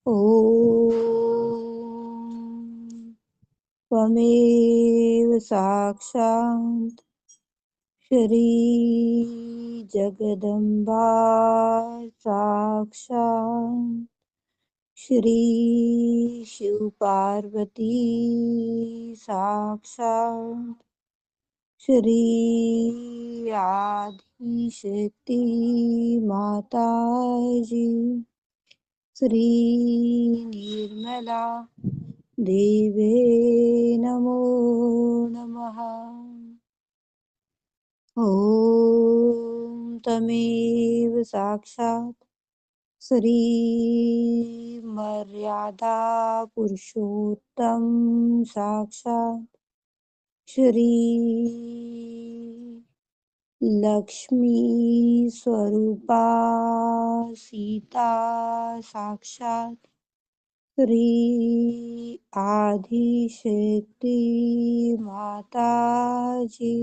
ॐ त्वमेव साक्षात् श्री जगदम्बा साक्षात् श्री शिव पार्वती साक्षात् श्री आदि शक्ति माता जी श्री निर्मला देवे नमो नमः। ॐ तमेव साक्षात् श्री मर्यादा पुरुषोत्तम साक्षात् श्री लक्ष्मी स्वरूपा सीता साक्षात् श्री आदिशक्ति माता जी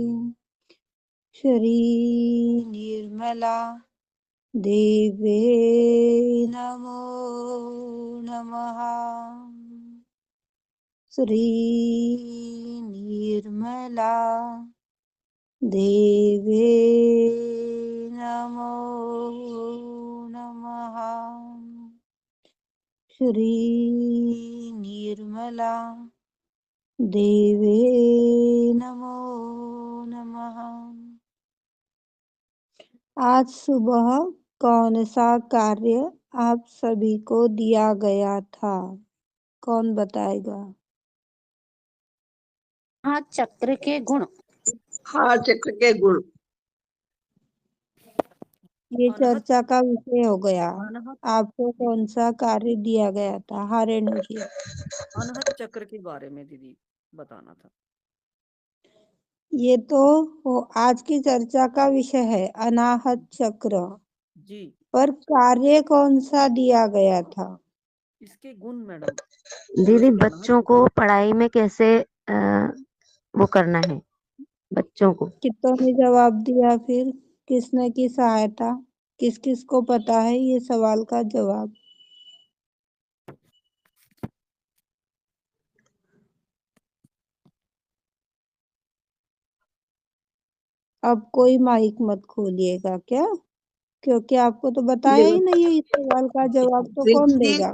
श्री निर्मला देवे नमो नमः। श्री निर्मला देवे नमो नमः। श्री निर्मला देवे नमो नमः। आज सुबह कौन सा कार्य आप सभी को दिया गया था? कौन बताएगा? हाँ, चक्र के गुण। हाँ, चक्र के गुण। ये चर्चा का विषय हो गया। आपको कौन सा कार्य दिया गया था? हाँ रेणु जी। अनहद चक्र के बारे में दीदी बताना था। ये तो आज की चर्चा का विषय है, अनाहत चक्र। जी, पर कार्य कौन सा दिया गया था? इसके गुण मैडम। दीदी, बच्चों को पढ़ाई में कैसे वो करना है बच्चों को। कितनों ने जवाब दिया? फिर किसने की सहायता? किस किस को पता है ये सवाल का जवाब? अब कोई माइक मत खोलिएगा क्या? क्योंकि आपको तो बताया ही नहीं है इस सवाल का जवाब, तो कौन दीदी, देगा?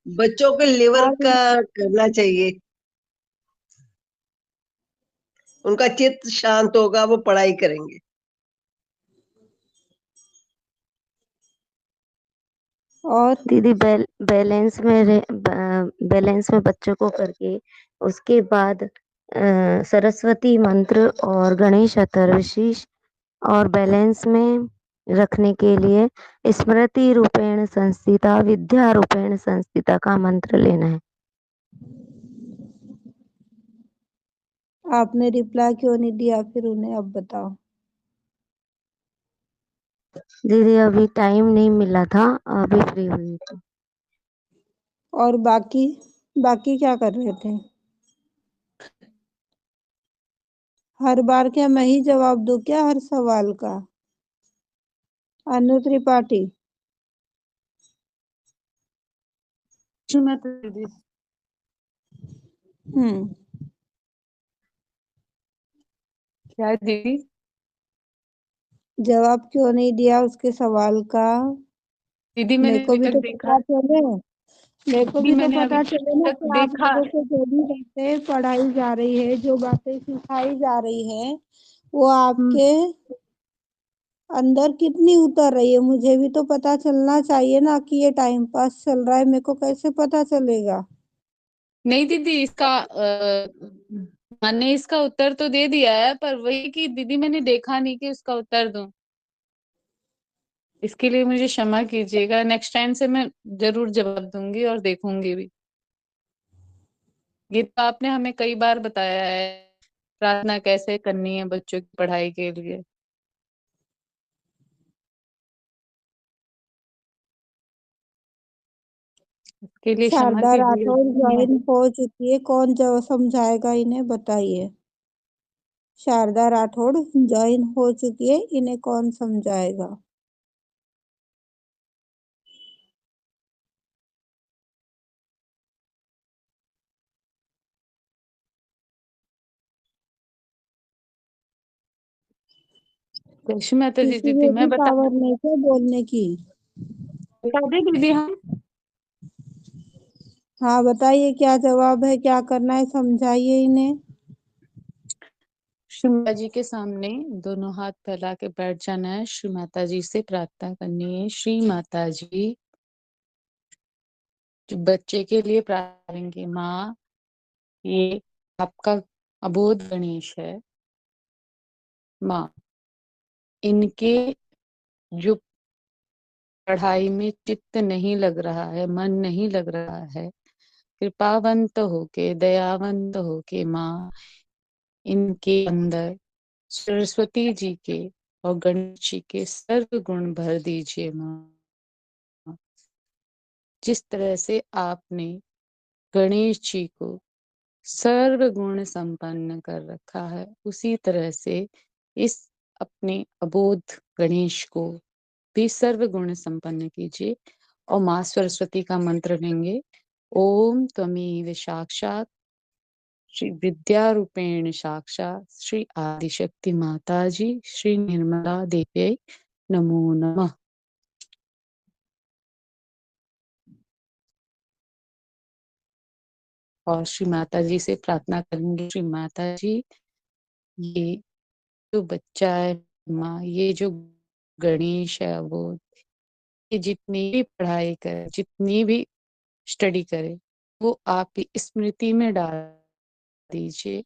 बच्चों के लेवल हाँ, का करना चाहिए। उनका चित्त शांत होगा, वो पढ़ाई करेंगे। और दीदी, बैलेंस में बच्चों को करके उसके बाद सरस्वती मंत्र और गणेश चतुर्दशी और बैलेंस में रखने के लिए स्मृति रूपेण संस्थिता विद्या रूपेण संस्थिता का मंत्र लेना है। आपने रिप्लाई क्यों नहीं दिया फिर उन्हें? अब बताओ। दीदी, अभी टाइम नहीं मिला था, अभी फ्री हुई थी। और बाकी क्या कर रहे थे? हर बार क्या मैं ही जवाब दूं क्या हर सवाल का? अनु त्रिपाठी। दीदी क्या है दीदी? जवाब क्यों नहीं दिया उसके सवाल का? दीदी मेरे मैंने को अभी भी तक तो देखा। पता चले। मेरे को दीदी भी तो मैंने अभी पता चले ना तक कि आप देखा। लोगों को जो भी बातें पढ़ाई जा रही है, जो बातें सिखाई जा रही है, वो आपके अंदर कितनी उतर रही है। मुझे भी तो पता चलना चाहिए ना कि ये टाइम पास चल रहा है। मेरे को कैसे पता चलेगा? नहीं दीदी, इसका मैंने इसका उत्तर तो दे दिया है, पर वही कि दीदी मैंने देखा नहीं कि उसका उत्तर दूं। इसके लिए मुझे क्षमा कीजिएगा। नेक्स्ट टाइम से मैं जरूर जवाब दूंगी और देखूंगी भी। ये तो आपने हमें कई बार बताया है, प्रार्थना कैसे करनी है बच्चों की पढ़ाई के लिए। इसके लिए क्षमा शारदा कीजिएगा। राठौर ज्वाइन हो चुकी है। कौन जो समझाएगा इन्हें? बताइए। शारदा राठौड़ ज्वाइन हो चुकी है, इन्हें कौन समझाएगा? कृष्ण माता जी किसी दीदी में भी मैं बता पावर नहीं क्या बोलने की। दे दीदी हम हाँ बताइए क्या जवाब है, क्या करना है, समझाइए इन्हें। श्री माता जी के सामने दोनों हाथ फैला के बैठ जाना है। श्री माता जी से प्रार्थना करनी है। श्री माता जी जो बच्चे के लिए प्रार्थना करेंगे, माँ ये आपका अबोध गणेश है। माँ इनके जो पढ़ाई में चित्त नहीं लग रहा है, मन नहीं लग रहा है, कृपावंत होके दयावंत होके माँ इनके अंदर सरस्वती जी के और गणेश जी के सर्व गुण भर दीजिए माँ। जिस तरह से आपने गणेश जी को सर्व गुण संपन्न कर रखा है, उसी तरह से इस अपने अबोध गणेश को भी सर्व गुण संपन्न कीजिए। और माँ सरस्वती का मंत्र लेंगे। ओम त्वमेव साक्षात् श्री विद्या रूपेण साक्षात् श्री आदिशक्ति माता जी श्री निर्मला देवी नमो नमः। और श्री माता जी से प्रार्थना करेंगे, श्री माता जी ये जो बच्चा है माँ, ये जो गणेश है वो ये जितनी भी पढ़ाई करे, जितनी भी स्टडी करे, वो आप स्मृति में डाल दीजिए।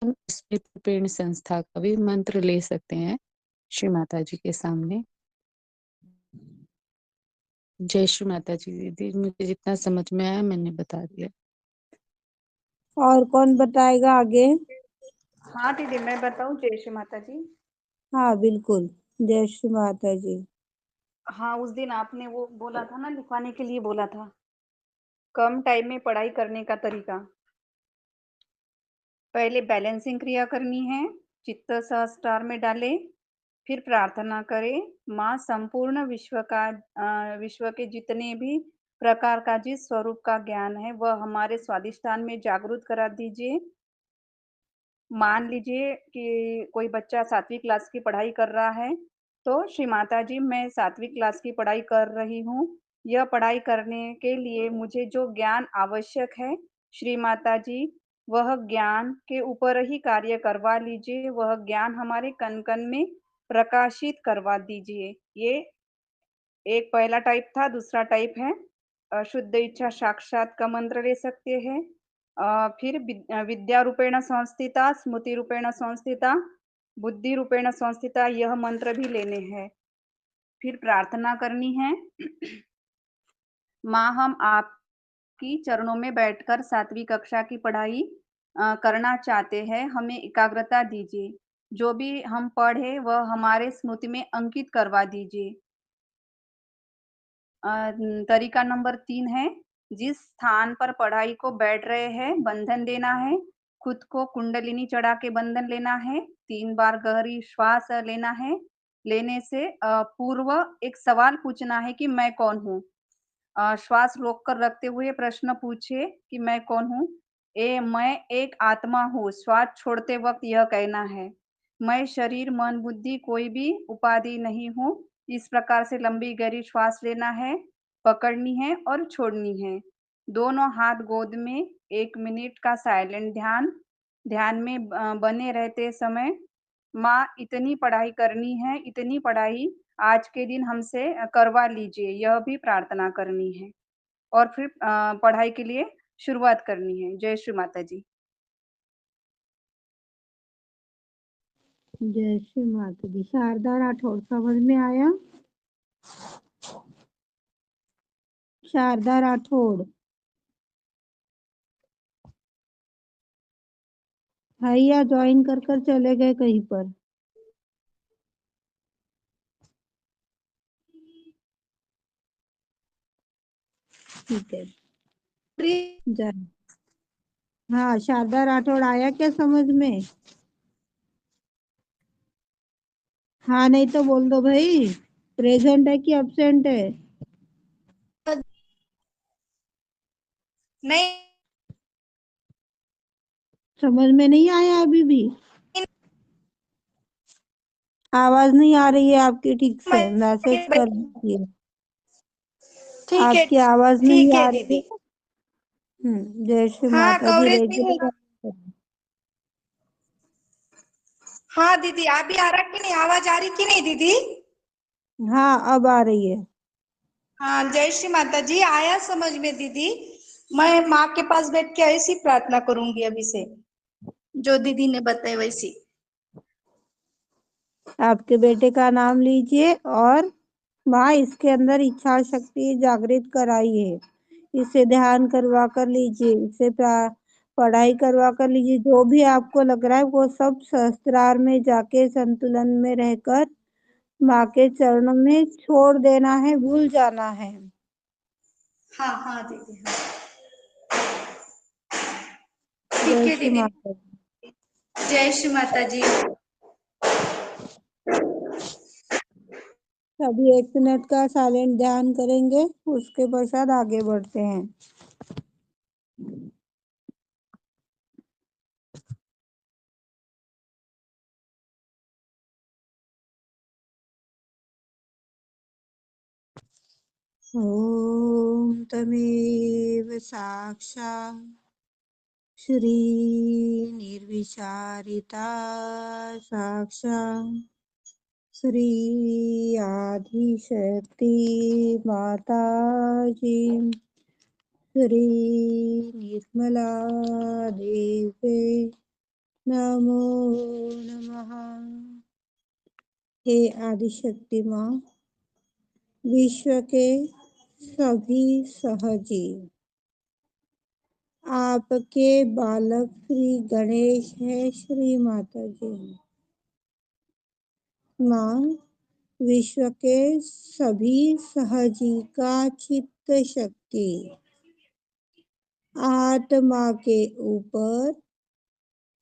हम स्मृति रूपेण संस्था का भी मंत्र ले सकते हैं श्री माता जी के सामने। जय श्री माता जी दीदी, मुझे जितना समझ में आया मैंने बता दिया। और कौन बताएगा आगे। हाँ दीदी मैं बताऊं। जय श्री माता जी। हाँ बिल्कुल, जय श्री माता जी। हाँ उस दिन आपने वो बोला था ना, लिखवाने के लिए बोला था, कम टाइम में पढ़ाई करने का तरीका। पहले बैलेंसिंग क्रिया करनी है, चित्त सहस्त्रार में डाले, फिर प्रार्थना करें, माँ संपूर्ण विश्व के जितने भी प्रकार का जिस स्वरूप का ज्ञान है वह हमारे स्वादिष्ठान में जागृत करा दीजिए। मान लीजिए कि कोई बच्चा 7वीं क्लास की पढ़ाई कर रहा है, तो श्री माता जी मैं 7वीं क्लास की पढ़ाई कर रही हूँ। यह पढ़ाई करने के लिए मुझे जो ज्ञान आवश्यक है, श्री माता जी वह ज्ञान के ऊपर ही कार्य करवा लीजिए, वह ज्ञान हमारे कण-कण में प्रकाशित करवा दीजिए। ये एक पहला टाइप था। दूसरा टाइप है शुद्ध इच्छा साक्षात का मंत्र ले सकते हैं। फिर विद्या रूपेण संस्थिता, स्मृति रूपेण संस्थिता, बुद्धि रूपेण संस्थिता, यह मंत्र भी लेने हैं। फिर प्रार्थना करनी है। माँ हम आपकी चरणों में बैठकर 7वीं कक्षा की पढ़ाई करना चाहते हैं, हमें एकाग्रता दीजिए। जो भी हम पढ़े वह हमारे स्मृति में अंकित करवा दीजिए। तरीका नंबर 3 है, जिस स्थान पर पढ़ाई को बैठ रहे हैं बंधन लेना है, खुद को कुंडलिनी चढ़ा के बंधन लेना है, 3 बार गहरी श्वास लेना है। लेने से पूर्व एक सवाल पूछना है कि मैं कौन हूँ। श्वास रोककर रखते हुए प्रश्न पूछे कि मैं कौन हूँ। मैं एक आत्मा हूँ, श्वास छोड़ते वक्त यह कहना है। मैं शरीर मन बुद्धि कोई भी उपाधि नहीं हूँ। इस प्रकार से लंबी गहरी श्वास लेना है, पकड़नी है और छोड़नी है। दोनों हाथ गोद में 1 मिनट का साइलेंट ध्यान। ध्यान में बने रहते समय माँ इतनी पढ़ाई करनी है, इतनी पढ़ाई आज के दिन हमसे करवा लीजिए, यह भी प्रार्थना करनी है। और फिर पढ़ाई के लिए शुरुआत करनी है। जय श्री माता जी। जय श्री माता दी। शारदा राठौड़ समझ में आया। शारदा राठौड़ भैया ज्वाइन कर कर चले गए कहीं पर। ठीक है जय। हाँ शारदा राठौड़ आया क्या समझ में। हाँ नहीं तो बोल दो भाई, प्रेजेंट है कि एब्सेंट है। नहीं समझ में नहीं आया अभी भी। आवाज नहीं आ रही है आपकी ठीक से, मैं मैसेज कर दीजिए। ठीक है, आपकी आवाज नहीं ठीक आ है रही दीदी। है। जय श्री हाँ माता दी। कवरेज नहीं रेडियो है। हाँ दीदी, आप भी आ रहा कि नहीं, आवाज आ रही कि नहीं दीदी? हाँ अब आ रही है। हाँ जय श्री माता जी, आया समझ में दीदी। मैं माँ के पास बैठ के ऐसी प्रार्थना करूंगी अभी से, जो दीदी ने बताई वैसी। आपके बेटे का नाम लीजिए और माँ इसके अंदर इच्छा शक्ति जागृत कराई है, इसे ध्यान करवा कर लीजिए, इसे पढ़ाई करवा कर लीजिए। जो भी आपको लग रहा है वो सब सहस्त्रार में जाके संतुलन में रहकर माँ के चरणों में छोड़ देना है, भूल जाना है। हाँ हाँ दीदी, हाँ जय ठीक है श्री दीदी। माता दी। जय श्री माता जी। अभी 1 मिनट का साइलेंट ध्यान करेंगे, उसके पश्चात आगे बढ़ते हैं। ॐ तमेव साक्षात् श्री निर्विचारिता साक्षात् श्री आदिशक्ति माता जी श्री निर्मला देवी नमो नमः। हे आदिशक्ति माँ, विश्व के सभी सहजीव आपके बालक श्री गणेश है। श्री माता जी माँ, विश्व के सभी सहजीव का चित्त शक्ति आत्मा के ऊपर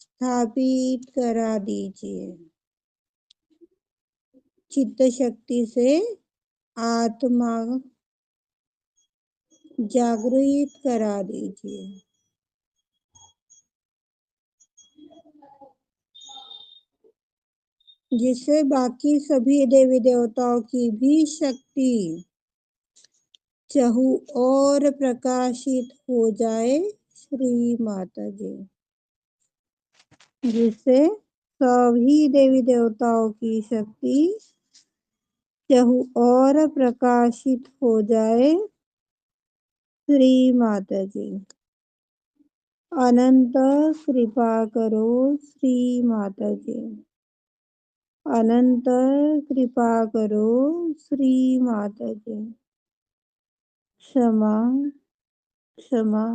स्थापित करा दीजिए। चित्त शक्ति से आत्मा जागृत करा दीजिए, जिससे बाकी सभी देवी देवताओं की भी शक्ति चहु और प्रकाशित हो जाए। श्री माता जी, जिससे सभी देवी देवताओं की शक्ति चहु और प्रकाशित हो जाए। श्री माता जी, अनंत कृपा करो। श्री माता जी, अनंत कृपा करो। श्री माता जी, क्षमा क्षमा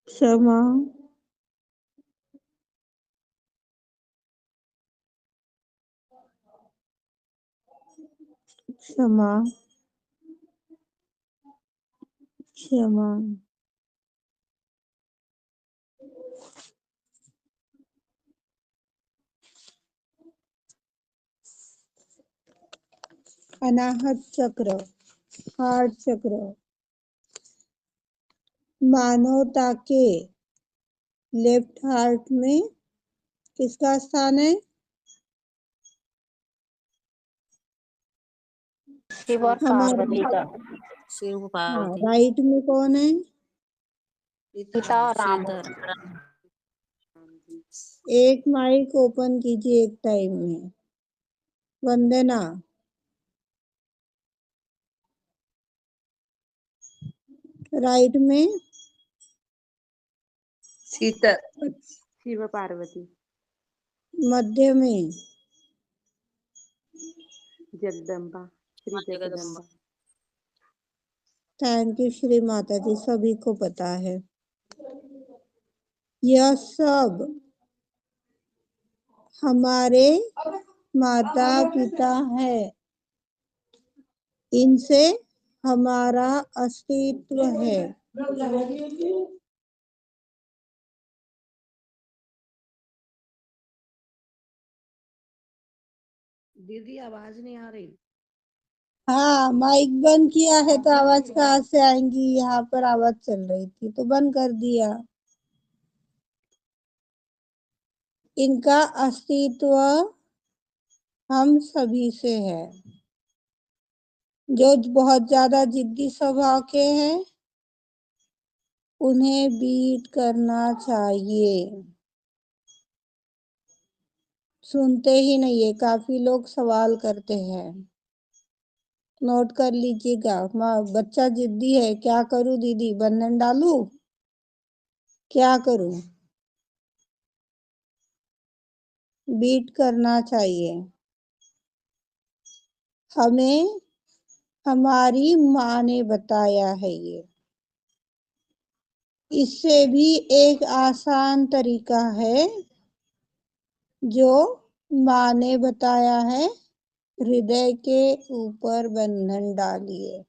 क्षमा क्षमा क्षमा। अनाहत चक्र, हार्ट चक्र, मानवता के लेफ्ट हार्ट में किसका स्थान है? शिव और हमारे पार्वती का। शिव पार्वती। राइट में कौन है? पिता और राम। एक माइक ओपन कीजिए एक टाइम में। वंदना। राइट में सीता। शिव पार्वती। मध्य में जगदम्बा, श्री जगदम्बा। थैंक यू श्री माता जी, सभी को पता है। यह सब हमारे माता पिता है, इनसे हमारा अस्तित्व है। दीदी आवाज नहीं आ रही। हाँ, माइक बंद किया है तो आवाज कहाँ से आएंगी? यहाँ पर आवाज चल रही थी तो बंद कर दिया। इनका अस्तित्व हम सभी से है। जो बहुत ज्यादा जिद्दी स्वभाव के हैं उन्हें बीट करना चाहिए। सुनते ही नहीं है, काफी लोग सवाल करते हैं। नोट कर लीजिएगा। बच्चा जिद्दी है, क्या करूं दीदी, बंधन डालूं, क्या करूं? बीट करना चाहिए। हमें हमारी माँ ने बताया है ये। इससे भी एक आसान तरीका है जो माँ ने बताया है, हृदय के ऊपर बंधन डालिए।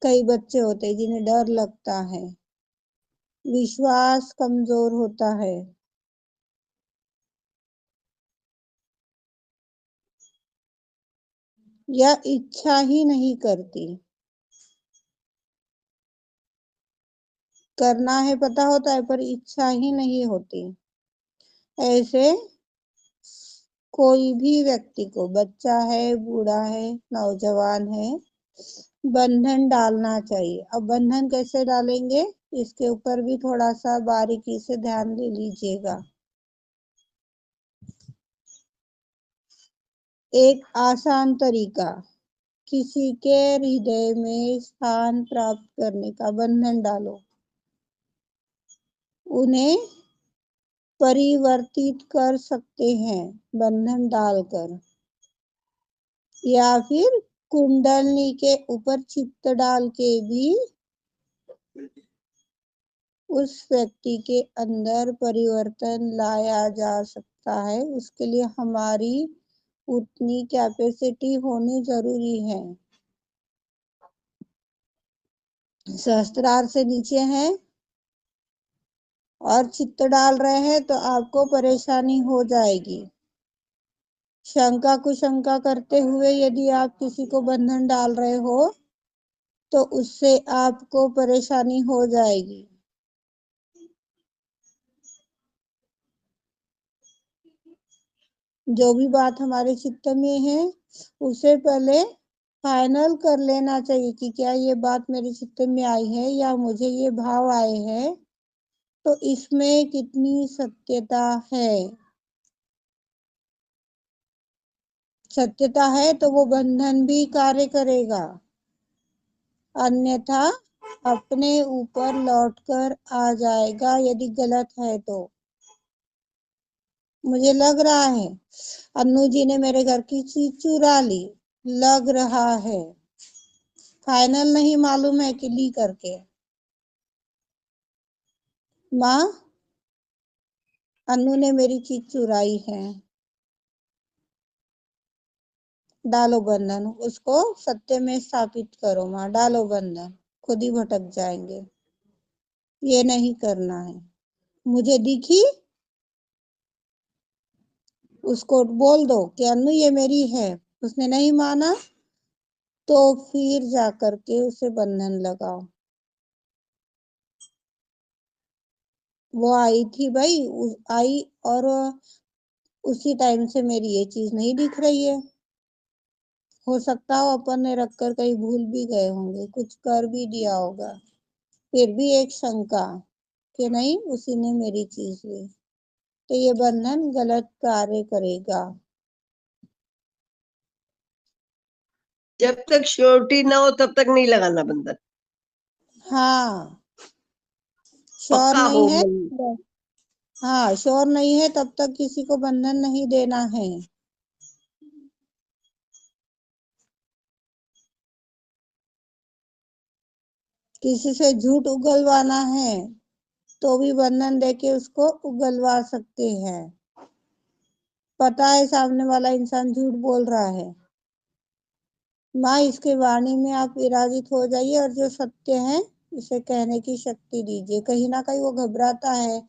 कई बच्चे होते हैं जिन्हें डर लगता है, विश्वास कमजोर होता है। या इच्छा ही नहीं करती। करना है पता होता है पर इच्छा ही नहीं होती। ऐसे कोई भी व्यक्ति को, बच्चा है, बूढ़ा है, नौजवान है, बंधन डालना चाहिए। अब बंधन कैसे डालेंगे इसके ऊपर भी थोड़ा सा बारीकी से ध्यान दे लीजिएगा। एक आसान तरीका, किसी के हृदय में स्थान प्राप्त करने का, बंधन डालो। उन्हें परिवर्तित कर सकते हैं बंधन डालकर, या फिर कुंडलनी के ऊपर चित्त डाल के भी उस व्यक्ति के अंदर परिवर्तन लाया जा सकता है। उसके लिए हमारी उतनी कैपेसिटी होनी जरूरी है। सहस्त्रार से नीचे है और चित्त डाल रहे हैं तो आपको परेशानी हो जाएगी। शंका कुशंका करते हुए यदि आप किसी को बंधन डाल रहे हो तो उससे आपको परेशानी हो जाएगी। जो भी बात हमारे चित्त में है उसे पहले फाइनल कर लेना चाहिए कि क्या ये बात मेरे चित्त में आई है या मुझे ये भाव आए हैं, तो इसमें कितनी सत्यता है। सत्यता है तो वो बंधन भी कार्य करेगा, अन्यथा अपने ऊपर लौटकर आ जाएगा यदि गलत है तो। मुझे लग रहा है अन्नू जी ने मेरे घर की चीज चुरा ली, लग रहा है, फाइनल नहीं मालूम है कि ली करके। माँ, अन्नू ने मेरी चीज चुराई है। डालो बंधन, उसको सत्य में स्थापित करो माँ, डालो बंधन, खुद ही भटक जाएंगे। ये नहीं करना है। मुझे दिखी, उसको बोल दो कि अन्नू ये मेरी है। उसने नहीं माना तो फिर जाकर के उसे बंधन लगाओ। वो आई थी भाई, आई और उसी टाइम से मेरी ये चीज नहीं दिख रही है। हो सकता हो अपन ने रख कर कहीं भूल भी गए होंगे, कुछ कर भी दिया होगा, फिर भी एक शंका कि नहीं उसी ने मेरी चीज ली, तो ये बंधन गलत कार्य करेगा। जब तक श्योरिटी ना हो तब तक नहीं लगाना बंधन। हाँ, श्योर पक्का नहीं हो है। मन। हाँ, श्योर नहीं है तब तक किसी को बंधन नहीं देना है। किसी से झूठ उगलवाना है तो भी बंधन देके उसको उगलवा सकते हैं। पता है सामने वाला इंसान झूठ बोल रहा है, माँ इसके वाणी में आप विराजित हो जाइए और जो सत्य है उसे कहने की शक्ति दीजिए। कहीं ना कहीं वो घबराता है,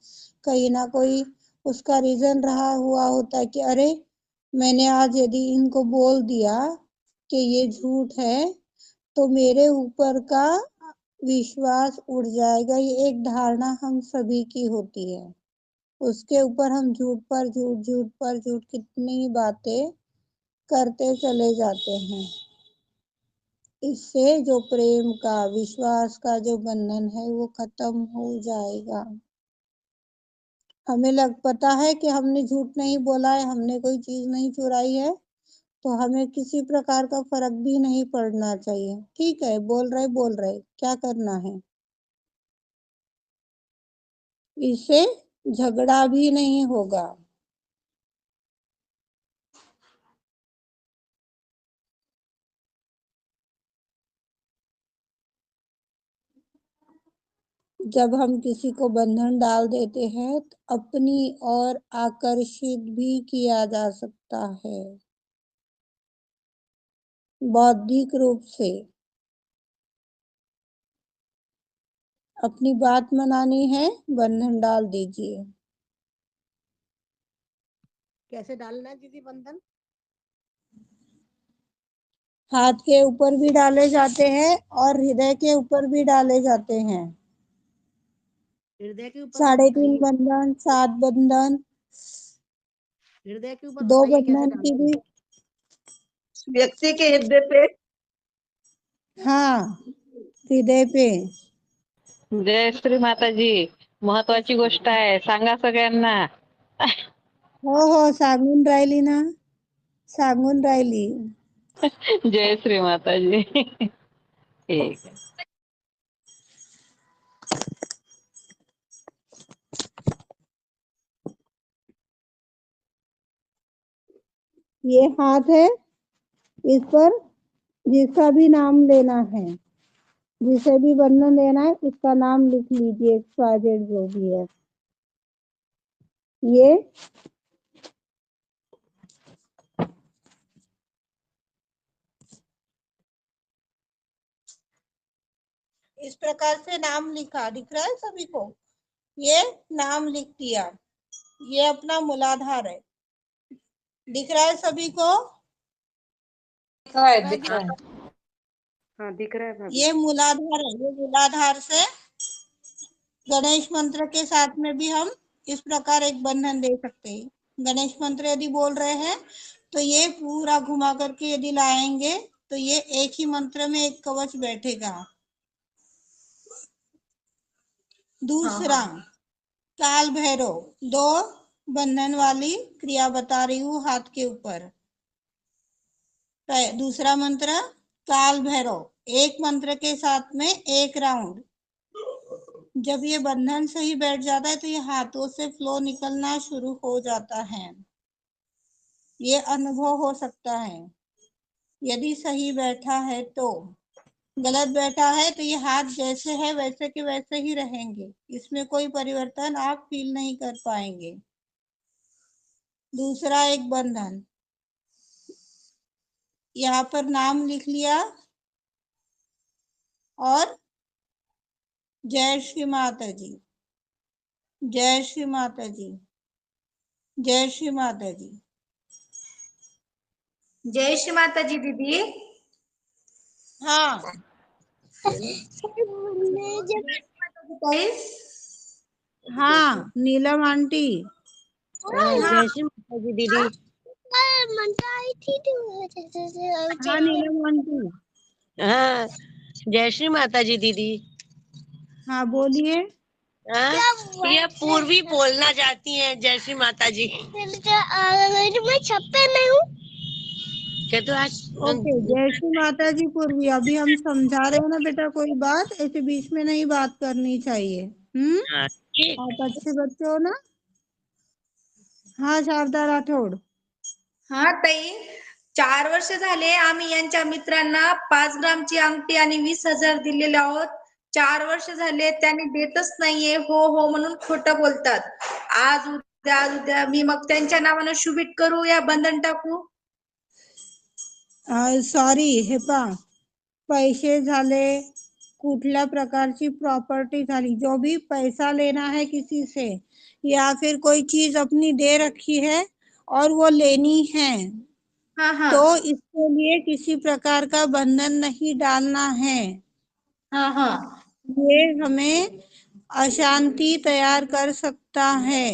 कहीं ना कोई उसका रीजन रहा हुआ होता है कि अरे मैंने आज यदि इनको बोल दिया कि ये झूठ है तो मेरे ऊपर का विश्वास उड़ जाएगा। ये एक धारणा हम सभी की होती है। उसके ऊपर हम झूठ पर झूठ, झूठ पर झूठ कितनी बातें करते चले जाते हैं। इससे जो प्रेम का, विश्वास का जो बंधन है वो खत्म हो जाएगा। हमें पता है कि हमने झूठ नहीं बोला है, हमने कोई चीज नहीं चुराई है, तो हमें किसी प्रकार का फर्क भी नहीं पड़ना चाहिए। ठीक है, बोल रहे क्या करना है। इससे झगड़ा भी नहीं होगा। जब हम किसी को बंधन डाल देते हैं तो अपनी ओर आकर्षित भी किया जा सकता है, बौद्धिक रूप से। अपनी बात मनानी है, बंधन डाल दीजिए। कैसे डालना है दीदी बंधन? हाथ के ऊपर भी डाले जाते हैं और हृदय के ऊपर भी डाले जाते हैं। हृदय के ऊपर 3.5 बताइए। बंधन, 7 बंधन, हृदय के ऊपर 2 बताइए कैसे बंधन की डालना है। भी। व्यक्ति के हृदय पे। हाँ, हृदय पे। जय श्री माताजी. महत्वाची गोष्ट आहे, सांगा सगळ्यांना. हो, सांगून राहिली ना, सांगून राहिली. जय श्री माताजी. ठीक आहे. ये हाथ है, इस पर जिसका भी नाम लेना है, जिसे भी बंधन लेना है, उसका नाम लिख लीजिए, XYZ जो भी है। ये इस प्रकार से नाम लिखा, दिख रहा है सभी को? ये नाम लिख दिया। ये अपना मूलाधार है, दिख रहा है सभी को? दिख रहा है. हाँ दिख रहा है भाभी। ये मूलाधार है। ये मूलाधार से गणेश मंत्र के साथ में भी हम इस प्रकार एक बंधन दे सकते हैं। गणेश मंत्र यदि बोल रहे हैं तो ये पूरा घुमा करके यदि लाएंगे तो ये एक ही मंत्र में एक कवच बैठेगा। दूसरा, काल भैरव, 2 बंधन वाली क्रिया बता रही हूँ हाथ के ऊपर। दूसरा मंत्र काल भैरव, एक मंत्र के साथ में एक राउंड। जब ये बंधन सही बैठ जाता है तो ये हाथों से फ्लो निकलना शुरू हो जाता है। ये अनुभव हो सकता है यदि सही बैठा है तो। गलत बैठा है तो ये हाथ जैसे है वैसे के वैसे ही रहेंगे, इसमें कोई परिवर्तन आप फील नहीं कर पाएंगे। दूसरा एक बंधन, यहाँ पर नाम लिख लिया और जय श्री माता जी, जय श्री माता जी, जय श्री माता जी। जय श्री माता जी दीदी। हाँ, हाँ नीलम आंटी। जय श्री माता जी दीदी। हाँ नीलम आंटी। हाँ, जय श्री माता जी दीदी। हाँ बोलिए। हाँ, ये पूर्वी बोलना चाहती हैं जय श्री माता जी। मैं छप्पे में हूँ। क्या तो आज ओके, जय श्री माता जी पूर्वी। अभी हम समझा रहे हो ना बेटा, कोई बात ऐसे बीच में नहीं बात करनी चाहिए। हाँ, ठीक। आप अच्छे बच्चे हो ना? हाँ शारदा राठौड़। हा ताई, 4 वर्ष झाले आम्ही यांच्या मित्रांना 5 ग्रामची अंगठी आणि 20,000 दिलेले आहोत। 4 वर्ष झाले त्यांनी देतच नाहीये, हो हो म्हणून खोटं बोलतात। आज उद्या मी मग त्यांच्या नावानं शुभित करू या बंधन टाकू? सॉरी, हे पा पैसे झाले, कुठल्या प्रकारची प्रॉपर्टी झाली, जो भी पैसा लेना है किसी से या फिर कोई चीज अपनी दे रखी है और वो लेनी है, हाँ हाँ तो इसके लिए किसी प्रकार का बंधन नहीं डालना है। हाँ हाँ ये हमें अशांति तैयार कर सकता है,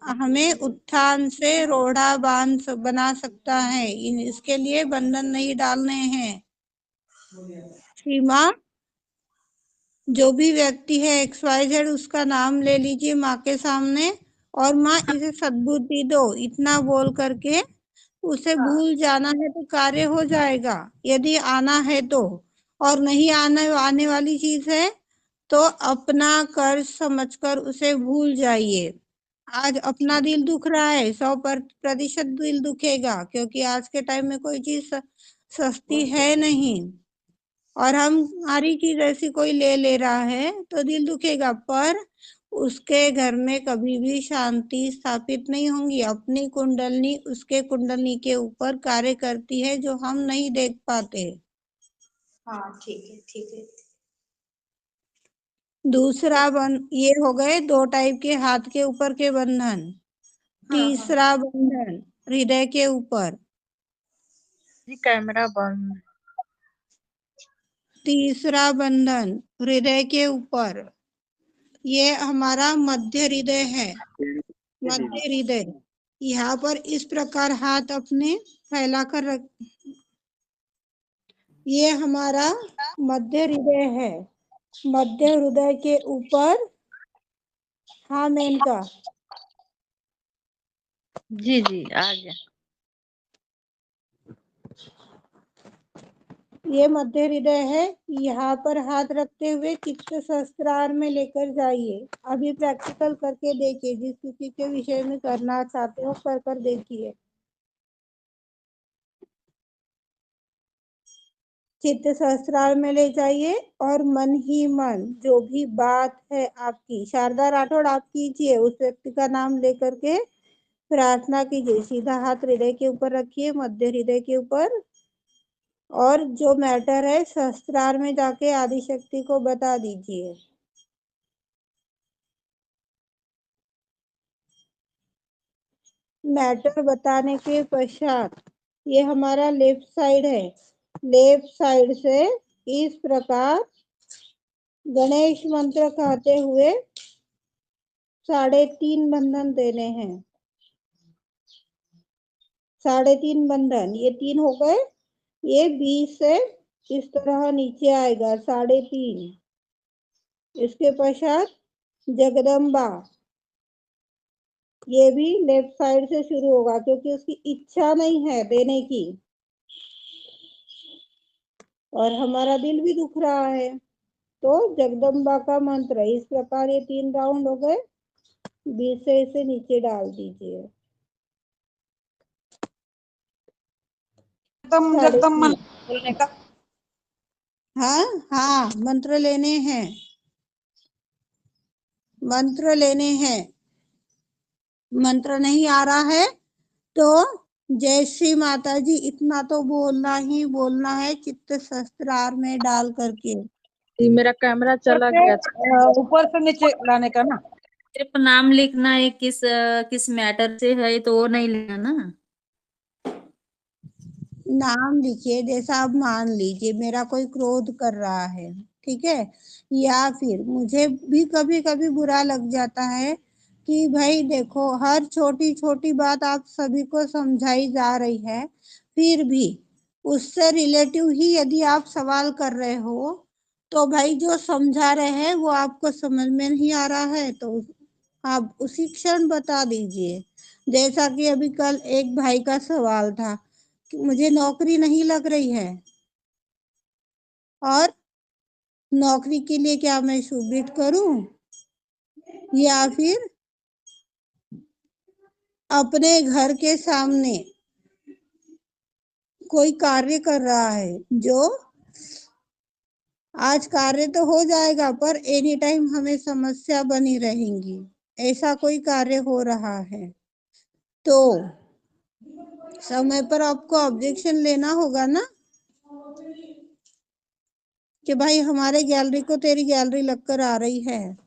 हमें उत्थान से रोड़ा बांध बना सकता है। इसके लिए बंधन नहीं डालने हैं। सीमा, जो भी व्यक्ति है XYZ उसका नाम ले लीजिए माँ के सामने और माँ इसे सद्बुद्धि दो, इतना बोल करके उसे भूल जाना है तो कार्य हो जाएगा। यदि आना है तो, और नहीं आने वाली चीज है तो अपना कर्ज समझकर उसे भूल जाइए। आज अपना दिल दुख रहा है, 100% दिल दुखेगा, क्योंकि आज के टाइम में कोई चीज सस्ती है नहीं, और हमारी चीज ऐसी कोई ले रहा है तो दिल दुखेगा, पर उसके घर में कभी भी शांति स्थापित नहीं होंगी। अपनी कुंडलनी उसके कुंडलनी के ऊपर कार्य करती है जो हम नहीं देख पाते। हाँ ठीक है ठीक है। दूसरा ये हो गए 2 टाइप के हाथ के ऊपर के बंधन। तीसरा बंधन हृदय के ऊपर। जी कैमरा बंद। तीसरा बंधन हृदय के ऊपर, ये हमारा मध्य हृदय है। मध्य हृदय, यहाँ पर इस प्रकार हाथ अपने फैला कर रख, ये हमारा मध्य हृदय है। मध्य हृदय के ऊपर, हाँ मेनका, जी जी आ गया। ये मध्य हृदय है। यहाँ पर हाथ रखते हुए चित्त सहस्त्रार में लेकर जाइए। अभी प्रैक्टिकल करके देखिए, जिस किसी के विषय में करना चाहते हो कर देखिए। चित्त सहस्त्रार में ले जाइए और मन ही मन जो भी बात है आपकी, शारदा राठौड़ आप कीजिए, उस व्यक्ति का नाम लेकर के प्रार्थना कीजिए। सीधा हाथ हृदय के ऊपर रखिए, मध्य हृदय के ऊपर, और जो मैटर है सहस्त्रार में जाके आदिशक्ति को बता दीजिए। मैटर बताने के पश्चात, ये हमारा लेफ्ट साइड है, लेफ्ट साइड से इस प्रकार गणेश मंत्र कहते हुए 3.5 बंधन देने हैं। 3.5 बंधन, ये 3 हो गए। ये 20 से इस तरह नीचे आएगा 3.5। इसके पश्चात जगदम्बा, ये भी लेफ्ट साइड से शुरू होगा, क्योंकि उसकी इच्छा नहीं है देने की और हमारा दिल भी दुख रहा है, तो जगदम्बा का मंत्र। इस प्रकार ये 3 राउंड हो गए। 20 से इसे नीचे डाल दीजिए। जगदम्बा बोलने का। हाँ हाँ, मंत्र लेने हैं, मंत्र लेने हैं। मंत्र नहीं आ रहा है तो जय श्री माता जी इतना तो बोलना ही बोलना है, चित्त सहस्त्रार में डाल करके। मेरा कैमरा चला गया। ऊपर से नीचे लाने का ना। सिर्फ नाम लिखना है, किस किस मैटर से है तो वो नहीं लेना ना। नाम लिखिए, जैसा आप मान लीजिए मेरा कोई क्रोध कर रहा है, ठीक है, या फिर मुझे भी कभी कभी बुरा लग जाता है कि भाई देखो हर छोटी छोटी बात आप सभी को समझाई जा रही है, फिर भी उससे रिलेटिव ही यदि आप सवाल कर रहे हो तो भाई जो समझा रहे हैं वो आपको समझ में नहीं आ रहा है तो आप उसी क्षण बता दीजिए। जैसा कि अभी कल एक भाई का सवाल था कि मुझे नौकरी नहीं लग रही है और नौकरी के लिए क्या मैं शुभित करूं या फिर अपने घर के सामने कोई कार्य कर रहा है जो आज कार्य तो हो जाएगा पर एनी टाइम हमें समस्या बनी रहेंगी, ऐसा कोई कार्य हो रहा है तो समय पर आपको ऑब्जेक्शन लेना होगा ना कि भाई हमारे गैलरी को तेरी गैलरी लगकर आ रही है।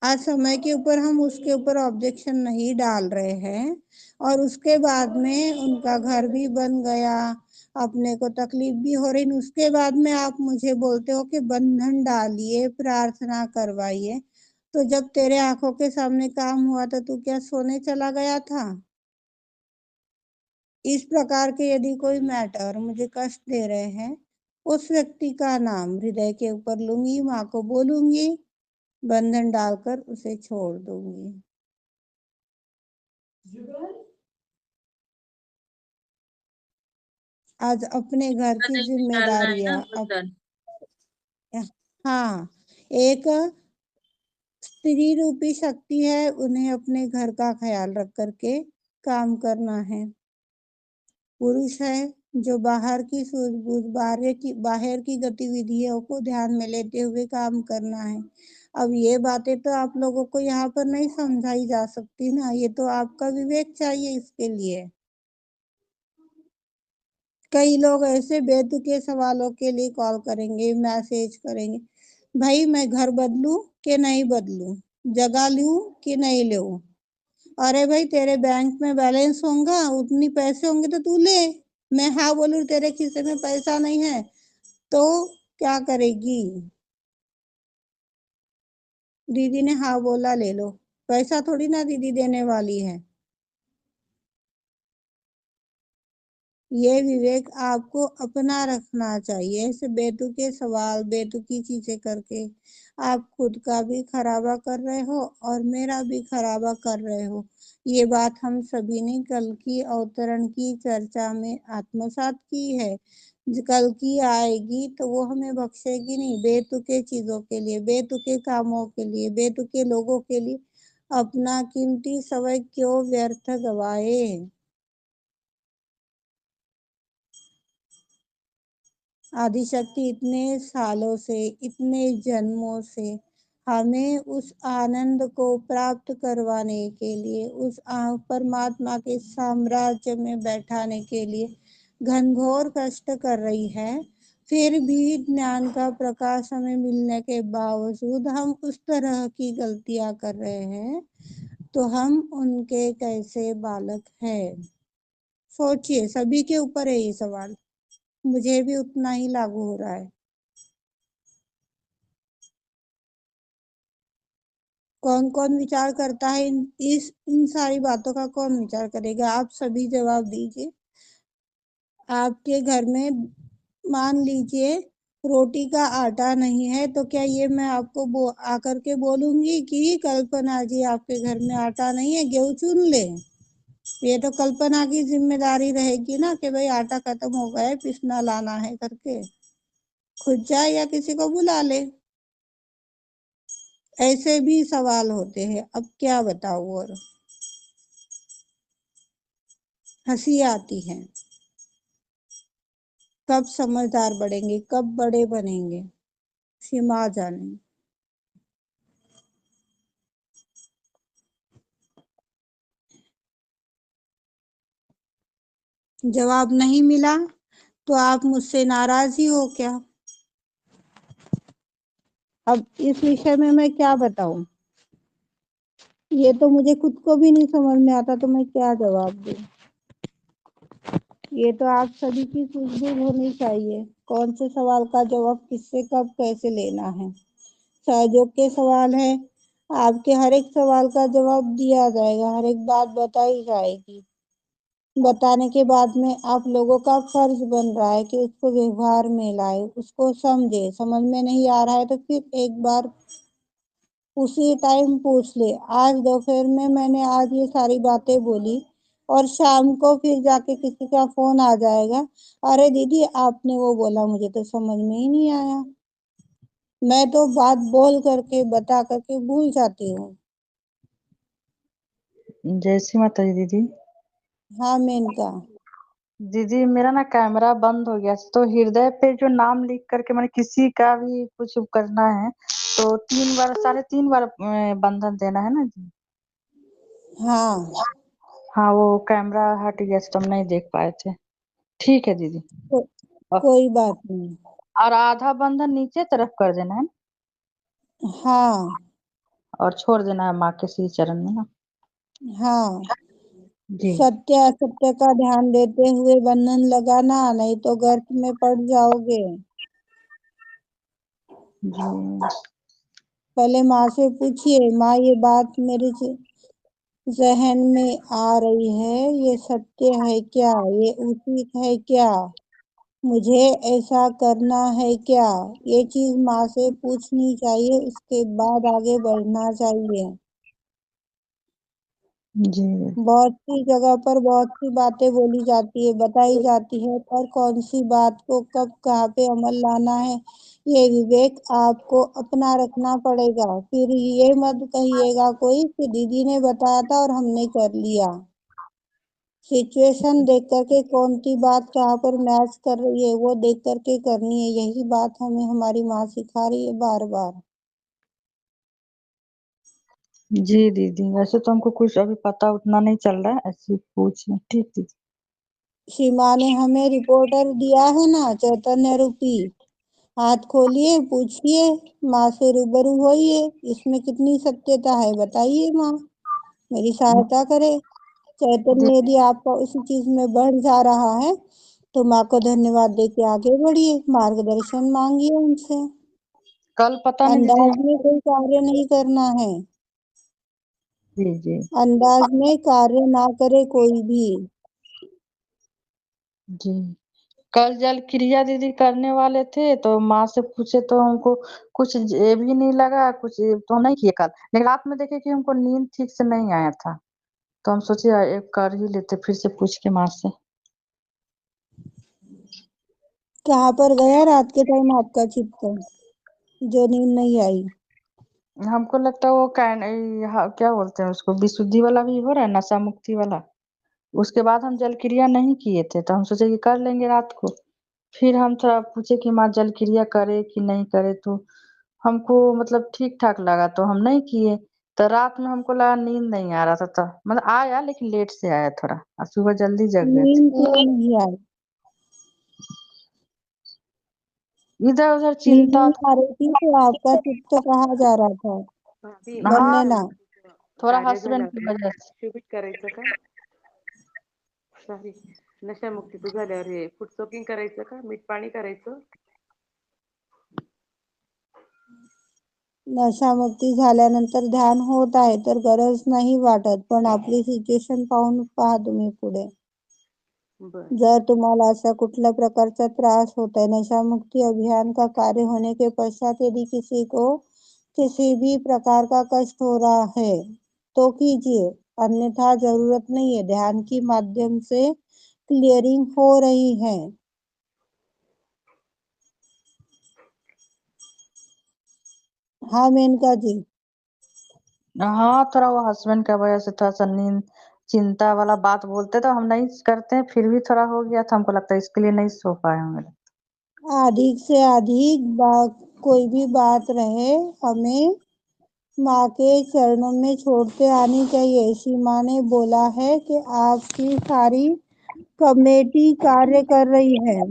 आज समय के ऊपर हम उसके ऊपर ऑब्जेक्शन नहीं डाल रहे हैं और उसके बाद में उनका घर भी बन गया, अपने को तकलीफ भी हो रही, उसके बाद में आप मुझे बोलते हो कि बंधन डालिए, प्रार्थना करवाइए। तो जब तेरे आंखों के सामने काम हुआ था, तू क्या सोने चला गया था? इस प्रकार के यदि कोई मैटर मुझे कष्ट दे रहे हैं, उस व्यक्ति का नाम हृदय के ऊपर लूंगी, माँ को बोलूंगी, बंधन डालकर उसे छोड़ दूंगी। आज अपने घर की डालना है ना जिम्मेदारियां बंधन। हाँ, एक स्त्री रूपी शक्ति है, उन्हें अपने घर का ख्याल रख करके काम करना है। पुरुष है जो बाहर की सूझबूझ, बाहर की गतिविधियों को ध्यान में लेते हुए काम करना है। अब ये बातें तो आप लोगों को यहाँ पर नहीं समझाई जा सकती ना, ये तो आपका विवेक चाहिए इसके लिए। कई लोग ऐसे बेतुके सवालों के लिए कॉल करेंगे, मैसेज करेंगे, भाई मैं घर बदलूं कि नहीं बदलूं, जगह लूं कि नहीं लूं। अरे भाई तेरे बैंक में बैलेंस होगा, उतनी पैसे होंगे तो तू ले। मैं हाँ बोलूं तेरे खीसे में पैसा नहीं है तो क्या करेगी? दीदी ने हाँ बोला ले लो, पैसा थोड़ी ना दीदी देने वाली है। ये विवेक आपको अपना रखना चाहिए। ऐसे बेतुके सवाल, बेतुकी चीजें करके आप खुद का भी खराबा कर रहे हो और मेरा भी खराबा कर रहे हो। ये बात हम सभी ने कल की अवतरण की चर्चा में आत्मसात की है। कल की आएगी तो वो हमें बख्शेगी नहीं। बेतुके चीजों के लिए, बेतुके कामों के लिए, बेतुके लोगों के लिए अपना कीमती समय क्यों व्यर्थ गवाए। आदिशक्ति इतने सालों से, इतने जन्मों से हमें उस आनंद को प्राप्त करवाने के लिए, उस परमात्मा के साम्राज्य में बैठाने के लिए घनघोर कष्ट कर रही है। फिर भी ज्ञान का प्रकाश हमें मिलने के बावजूद हम उस तरह की गलतियां कर रहे हैं, तो हम उनके कैसे बालक हैं? सोचिए, सभी के ऊपर है ये सवाल, मुझे भी उतना ही लागू हो रहा है। कौन कौन विचार करता है इन सारी बातों का? कौन विचार करेगा? आप सभी जवाब दीजिए। आपके घर में मान लीजिए रोटी का आटा नहीं है, तो क्या ये मैं आपको आकर के बोलूंगी कि कल्पना जी आपके घर में आटा नहीं है, गेहूं चुन ले? ये तो कल्पना की जिम्मेदारी रहेगी ना कि भाई आटा खत्म हो गया है, पिसना लाना है करके। खुद जाए या किसी को बुला ले। ऐसे भी सवाल होते हैं, अब क्या बताऊं और हंसी आती है। कब समझदार बढ़ेंगे, कब बड़े बनेंगे, सीमा जाने। जवाब नहीं मिला तो आप मुझसे नाराज ही हो क्या? अब इस विषय में मैं क्या बताऊं? ये तो मुझे खुद को भी नहीं समझ में आता, तो मैं क्या जवाब दूं? ये तो आप सभी की सूझबूझ होनी चाहिए, कौन से सवाल का जवाब किससे कब कैसे लेना है। सहयोग के सवाल है, आपके हर एक सवाल का जवाब दिया जाएगा, हर एक बात बताई जाएगी। बताने के बाद में आप लोगों का फर्ज बन रहा है कि उसको व्यवहार में लाए, उसको समझे। समझ में नहीं आ रहा है तो फिर एक बार उसी टाइम पूछ ले। आज दोपहर में मैंने आज ये सारी बातें बोली और शाम को फिर जाके किसी का फोन आ जाएगा, अरे दीदी आपने वो बोला, मुझे तो समझ में ही नहीं आया। मैं तो बात बोल करके, बता करके भूल जाती हूँ। जय श्री माता दी दीदी। हाँ मेनका। दीदी मेरा ना कैमरा बंद हो गया, तो हृदय पे जो नाम लिख करके मैंने किसी का भी कुछ करना है तो 3 बार, 3.5 बार बंधन देना है ना जी? हाँ हाँ, वो कैमरा हट गया तो हम नहीं देख पाए थे। ठीक है दीदी। को, और कोई बात नहीं। और आधा बंधन नीचे तरफ कर देना है हाँ और छोड़ देना है माँ के श्री चरण में ना। हाँ, जी सत्य असत्य का ध्यान देते हुए बंधन लगाना, नहीं तो गर्त में पड़ जाओगे। जी पहले माँ से पूछिए, माँ ये बात मेरे जहन में आ रही है, ये सत्य है क्या, ये उचित है क्या, मुझे ऐसा करना है क्या। ये चीज माँ से पूछनी चाहिए, उसके बाद आगे बढ़ना चाहिए। जी बहुत सी जगह पर बहुत सी बातें बोली जाती है, बताई जाती है, पर कौन सी बात को कब कहाँ पे अमल लाना है, ये विवेक आपको अपना रखना पड़ेगा। फिर ये मत कहिएगा कोई कि दीदी ने बताया था और हमने कर लिया। सिचुएशन देख करके कौन सी बात कहाँ पर मैच कर रही है वो देख करके करनी है। यही बात हमें हमारी माँ सिखा रही है बार बार। जी दीदी, वैसे तो हमको कुछ अभी पता उतना नहीं चल रहा है, ऐसे ही पूछ रहे हैं। ठीक दीदी। श्री माँ ने हमें रिपोर्टर दिया है ना, चैतन्य रूपी। हाथ खोलिए, पूछिए, माँ से रूबरू होइए, इसमें कितनी सत्यता है बताइए माँ, मेरी सहायता करे। चैतन्य यदि आपका उसी चीज में बढ़ जा रहा है तो माँ को धन्यवाद दे के आगे बढ़िए, मार्गदर्शन मांगिए उनसे। कल पता नहीं दीदी। अंदाज में कोई कार्य नहीं करना है, जी जी अंदाज में कार्य ना करे कोई भी। जी कल जल क्रिया दीदी करने वाले थे तो माँ से पूछे तो हमको कुछ ये भी नहीं लगा, कुछ तो नहीं किए कल, लेकिन रात में देखे कि हमको नींद ठीक से नहीं आया था, तो हम सोचे एक कर ही लेते फिर से पूछ के माँ से। कहाँ पर गया रात के टाइम आपका चित्त जो नींद नहीं आई। हमको लगता है वो क्या बोलते हैं उसको, विशुद्धि वाला भी हो रहा है, नशा मुक्ति वाला। उसके बाद हम जल क्रिया नहीं किए थे तो हम सोचे कि कर लेंगे रात को। फिर हम थोड़ा पूछे कि माँ जल क्रिया करे कि नहीं करे, तो हमको मतलब ठीक ठाक लगा तो हम नहीं किए। तो रात में हमको लगा नींद नहीं आ रहा था, तो मतलब आया लेकिन लेट से आया थोड़ा, और सुबह जल्दी जग गए नींद थे। क्यों नहीं आई। इधर उधर नींद चिंता नहीं आ रही थी तो आपका चित्त कहाँ जा रहा था। हाँ वर्णना। थोड़ा हस्बैंड की वजह से। शिबित करायचं का सॉरी नशामुक्तीचं झाल्यावर हे फूड चोकिंग करायचं का मीठ पाणी करायचं नशामुक्ती झाल्यानंतर ध्यान होत आहे तर गरज नाही वाटत, पण आपली सिच्युएशन पाहून पहा तुम्ही पुढे। बर जर तुम्हाला असा कुठल्या प्रकारचा त्रास होता है, नशामुक्ति अभियान का कार्य होने के पश्चात यदि किसी को किसी भी प्रकार का कष्ट हो रहा है तो कीजिए, अन्यथा जरूरत नहीं है। ध्यान के माध्यम से क्लियरिंग हो रही है। हाँ मेनका जी। हाँ थोड़ा वो हस्बैंड का वजह से थोड़ा सा नींद चिंता वाला बात बोलते तो हम नहीं करते हैं, फिर भी थोड़ा हो गया था, हमको लगता है इसके लिए नहीं सो पाए होंगे। अधिक से अधिक कोई भी बात रहे हमें माँ के चरणों में छोड़ते आनी चाहिए। श्री माँ ने बोला है कि आपकी सारी कमेटी कार्य कर रही है,